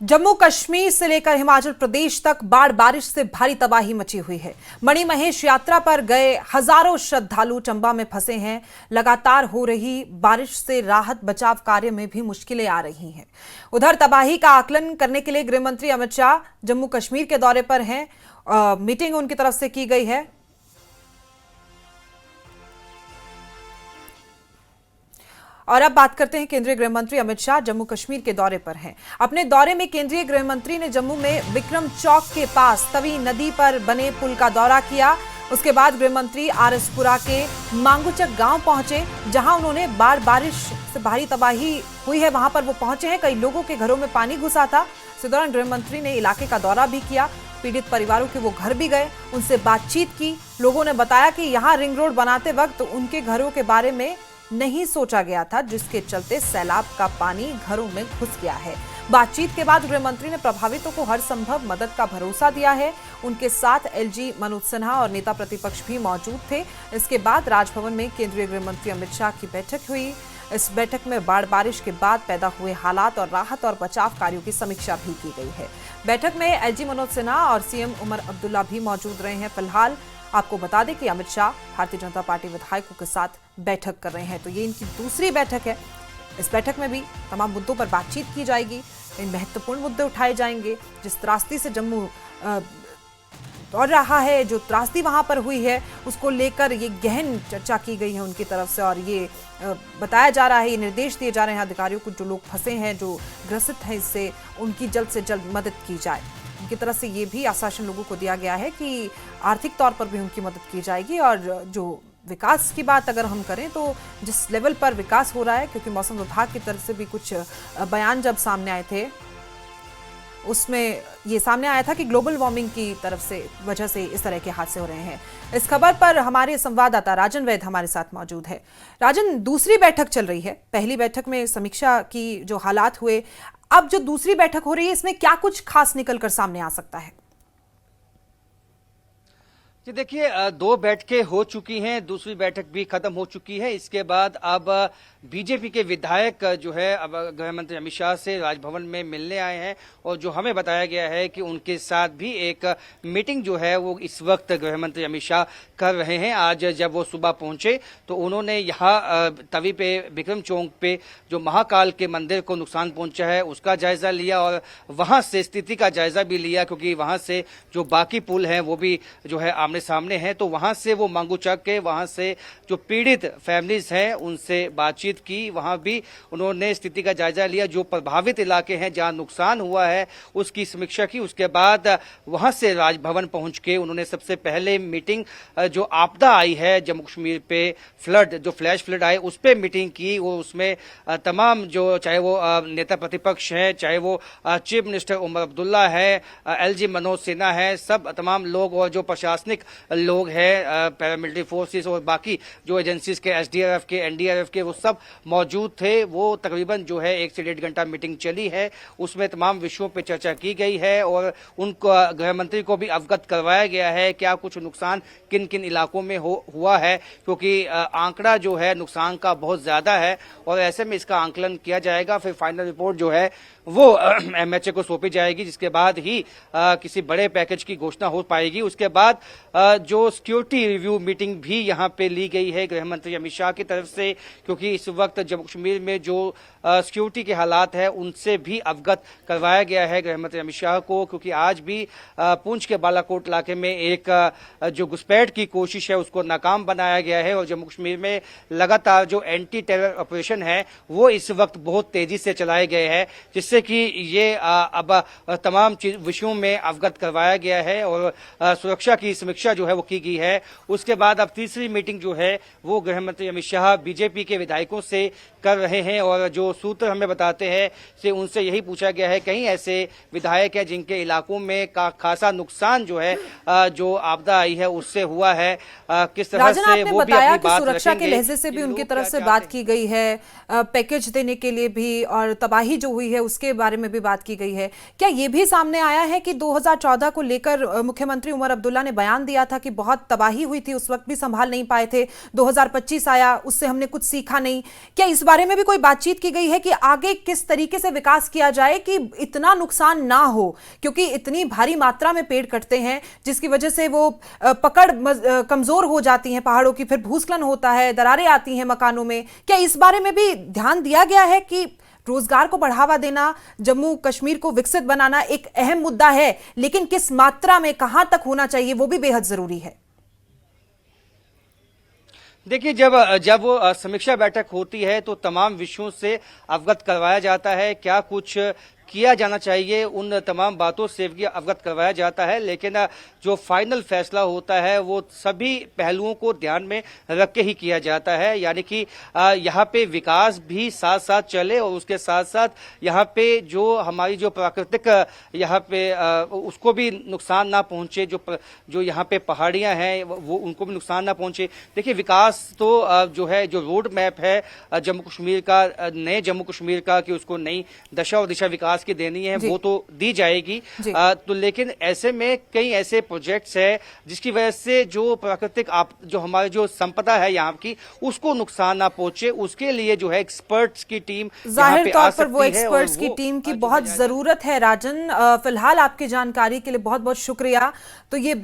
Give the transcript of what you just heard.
जम्मू कश्मीर से लेकर हिमाचल प्रदेश तक बाढ़ बारिश से भारी तबाही मची हुई है। मणिमहेश यात्रा पर गए हजारों श्रद्धालु चंबा में फंसे हैं। लगातार हो रही बारिश से राहत बचाव कार्य में भी मुश्किलें आ रही हैं। उधर तबाही का आकलन करने के लिए गृह मंत्री अमित शाह जम्मू कश्मीर के दौरे पर हैं। मीटिंग उनकी तरफ से की गई है। और अब बात करते हैं, केंद्रीय गृह मंत्री अमित शाह जम्मू कश्मीर के दौरे पर हैं। अपने दौरे में केंद्रीय गृह मंत्री ने जम्मू में विक्रम चौक के पास तवी नदी पर बने पुल का दौरा किया। उसके बाद गृह मंत्री आरएसपुरा के मांगुचक गांव पहुंचे, जहां उन्होंने बारिश से भारी तबाही हुई है वहां पर वो पहुंचे हैं। कई लोगों के घरों में पानी घुसा था। इस दौरान गृह मंत्री ने इलाके का दौरा भी किया। पीड़ित परिवारों के वो घर भी गए, उनसे बातचीत की। लोगों ने बताया कि यहाँ रिंग रोड बनाते वक्त उनके घरों के बारे में नहीं सोचा गया था, जिसके चलते सैलाब का पानी घरों में घुस गया है। बातचीत के बाद गृह मंत्री ने प्रभावितों को हर संभव मदद का भरोसा दिया है। उनके साथ एलजी मनोज सिन्हा और नेता प्रतिपक्ष भी मौजूद थे। इसके बाद राजभवन में केंद्रीय गृह मंत्री अमित शाह की बैठक हुई। इस बैठक में बाढ़ बारिश के बाद पैदा हुए हालात और राहत और बचाव कार्यों की समीक्षा भी की गई है। बैठक में एलजी मनोज सिन्हा और सीएम उमर अब्दुल्ला भी मौजूद रहे हैं। फिलहाल आपको बता दें कि अमित शाह भारतीय जनता पार्टी विधायकों के साथ बैठक कर रहे हैं, तो ये इनकी दूसरी बैठक है। इस बैठक में भी तमाम मुद्दों पर बातचीत की जाएगी। इन महत्वपूर्ण मुद्दे उठाए जाएंगे। जिस त्रासदी से जम्मू दौड़ रहा है, जो त्रासदी वहां पर हुई है, उसको लेकर ये गहन चर्चा की गई है उनकी तरफ से। और ये बताया जा रहा है, ये निर्देश दिए जा रहे हैं अधिकारियों को, जो लोग फंसे हैं, जो ग्रसित हैं, इससे उनकी जल्द से जल्द मदद की जाए। उनकी तरफ से ये भी आश्वासन लोगों को दिया गया है कि आर्थिक तौर पर भी उनकी मदद की जाएगी। और जो विकास की बात अगर हम करें, तो जिस लेवल पर विकास हो रहा है, क्योंकि मौसम विभाग की तरफ से भी कुछ बयान जब सामने आए थे, उसमें ये सामने आया था कि ग्लोबल वार्मिंग की तरफ से वजह से इस तरह के हादसे हो रहे हैं। इस खबर पर हमारे संवाददाता राजन वैद हमारे साथ मौजूद है। राजन, दूसरी बैठक चल रही है। पहली बैठक में समीक्षा की, जो हालात हुए, अब जो दूसरी बैठक हो रही है, इसमें क्या कुछ खास निकलकर सामने आ सकता है? जी देखिए, दो बैठकें हो चुकी हैं, दूसरी बैठक भी खत्म हो चुकी है। इसके बाद अब बीजेपी के विधायक जो है अब गृह मंत्री अमित शाह से राजभवन में मिलने आए हैं। और जो हमें बताया गया है कि उनके साथ भी एक मीटिंग जो है वो इस वक्त गृह मंत्री अमित शाह कर रहे हैं। आज जब वो सुबह पहुंचे तो उन्होंने यहाँ तवी पे विक्रम चौक पे जो महाकाल के मंदिर को नुकसान पहुंचा है उसका जायजा लिया और वहां से स्थिति का जायजा भी लिया, क्योंकि वहां से जो बाकी पुल हैं वो भी जो है आमने सामने हैं। तो वहां से वो मांगुचक के वहां से जो पीड़ित फैमिलीज हैं उनसे बातचीत की, वहां भी उन्होंने स्थिति का जायजा लिया। जो प्रभावित इलाके हैं जहां नुकसान हुआ है उसकी समीक्षा की। उसके बाद वहां से राजभवन पहुंच के उन्होंने सबसे पहले मीटिंग, जो आपदा आई है जम्मू कश्मीर पे, फ्लड, जो फ्लैश फ्लड आए, उस पर मीटिंग की। वो उसमें तमाम जो, चाहे वो नेता प्रतिपक्ष हैं, चाहे वो चीफ मिनिस्टर उमर अब्दुल्ला है, एलजी मनोज सिन्हा है, सब तमाम लोग, और जो प्रशासनिक लोग हैं, पैरामिलिट्री फोर्सेस और बाकी जो एजेंसीज के, एसडीआरएफ के, एनडीआरएफ के, वो सब मौजूद थे। वो तकरीबन जो है 1 से 1.5 घंटा मीटिंग चली है। उसमें तमाम विषयों पर चर्चा की गई है और उनको गृह मंत्री को भी अवगत करवाया गया है क्या कुछ नुकसान किन किन इलाकों में हुआ है, क्योंकि आंकड़ा जो है नुकसान का बहुत ज्यादा है और ऐसे में इसका आंकलन किया जाएगा। फिर फाइनल रिपोर्ट जो है वो एमएचए को सौंपी जाएगी, जिसके बाद ही किसी बड़े पैकेज की घोषणा हो पाएगी। उसके बाद जो सिक्योरिटी रिव्यू मीटिंग भी यहाँ पे ली गई है गृह मंत्री अमित शाह की तरफ से, क्योंकि इस वक्त जम्मू कश्मीर में जो सिक्योरिटी के हालात है उनसे भी अवगत करवाया गया है गृह मंत्री अमित शाह को। क्योंकि आज भी पुंछ के बालाकोट इलाके में एक जो घुसपैठ की कोशिश है उसको नाकाम बनाया गया है और जम्मू कश्मीर में लगातार जो एंटी टेरर ऑपरेशन है वो इस वक्त बहुत तेजी से चलाए गए हैं, जिससे कि ये अब तमाम विषयों में अवगत करवाया गया है और सुरक्षा की समीक्षा जो है वो की गई है। उसके बाद अब तीसरी मीटिंग जो है वो गृह मंत्री अमित शाह बीजेपी के विधायकों से कर रहे हैं। और जो सूत्र हमें बताते हैं से उनसे यही पूछा गया है, कहीं ऐसे विधायक हैं जिनके इलाकों में खासा नुकसान जो है, जो आपदा आई है उससे हुआ है, किस तरह से वो भी अपनी बात सुरक्षा के लहजे से भी उनकी तरफ से बात की गई है, पैकेज देने के लिए भी, और तबाही जो हुई है उसके बारे में भी बात की गई है। क्या ये भी सामने आया है कि 2014 को लेकर मुख्यमंत्री उमर अब्दुल्ला ने बयान दिया था कि बहुत तबाही हुई थी, उस वक्त भी संभाल नहीं पाए थे। 2025 आया, उससे हमने कुछ सीखा नहीं। क्या इस बारे में भी कोई बातचीत की गई है कि आगे किस तरीके से विकास किया जाए कि इतना नुकसान ना हो? क्योंकि इतनी भारी मात्रा में पेड़ कटते हैं जिसकी वजह से वो पकड़ कमजोर हो जाती है पहाड़ों की, फिर भूस्खलन होता है, दरारें आती हैं मकानों में। क्या इस बारे में भी ध्यान दिया गया है कि रोजगार को बढ़ावा देना, जम्मू कश्मीर को विकसित बनाना एक अहम मुद्दा है, लेकिन किस मात्रा में, कहां तक होना चाहिए, वो भी बेहद जरूरी है? देखिए, जब जब वो समीक्षा बैठक होती है तो तमाम विषयों से अवगत करवाया जाता है, क्या कुछ किया जाना चाहिए, उन तमाम बातों से भी अवगत करवाया जाता है। लेकिन जो फाइनल फैसला होता है वो सभी पहलुओं को ध्यान में रख के ही किया जाता है। यानी कि यहाँ पे विकास भी साथ साथ चले और उसके साथ साथ यहाँ पे जो हमारी जो प्राकृतिक यहाँ पे उसको भी नुकसान ना पहुंचे, जो यहाँ पे पहाड़ियाँ हैं वो उनको भी नुकसान ना पहुंचे। देखिए, विकास तो जो है, जो रोड मैप है जम्मू कश्मीर का, नए जम्मू कश्मीर का, कि उसको नई दशा और दिशा विकास की देनी है, वो तो दी जाएगी। तो लेकिन ऐसे में कई ऐसे प्रोजेक्ट्स है जिसकी वजह से जो प्राकृतिक जो हमारी जो संपदा है यहाँ की, उसको नुकसान ना पहुंचे, उसके लिए जो है एक्सपर्ट्स की टीम जाहिर तौर पर वो एक्सपर्ट्स की टीम की बहुत जरूरत है। राजन, फिलहाल आपकी जानकारी के लिए बहुत बहुत शुक्रिया। तो ये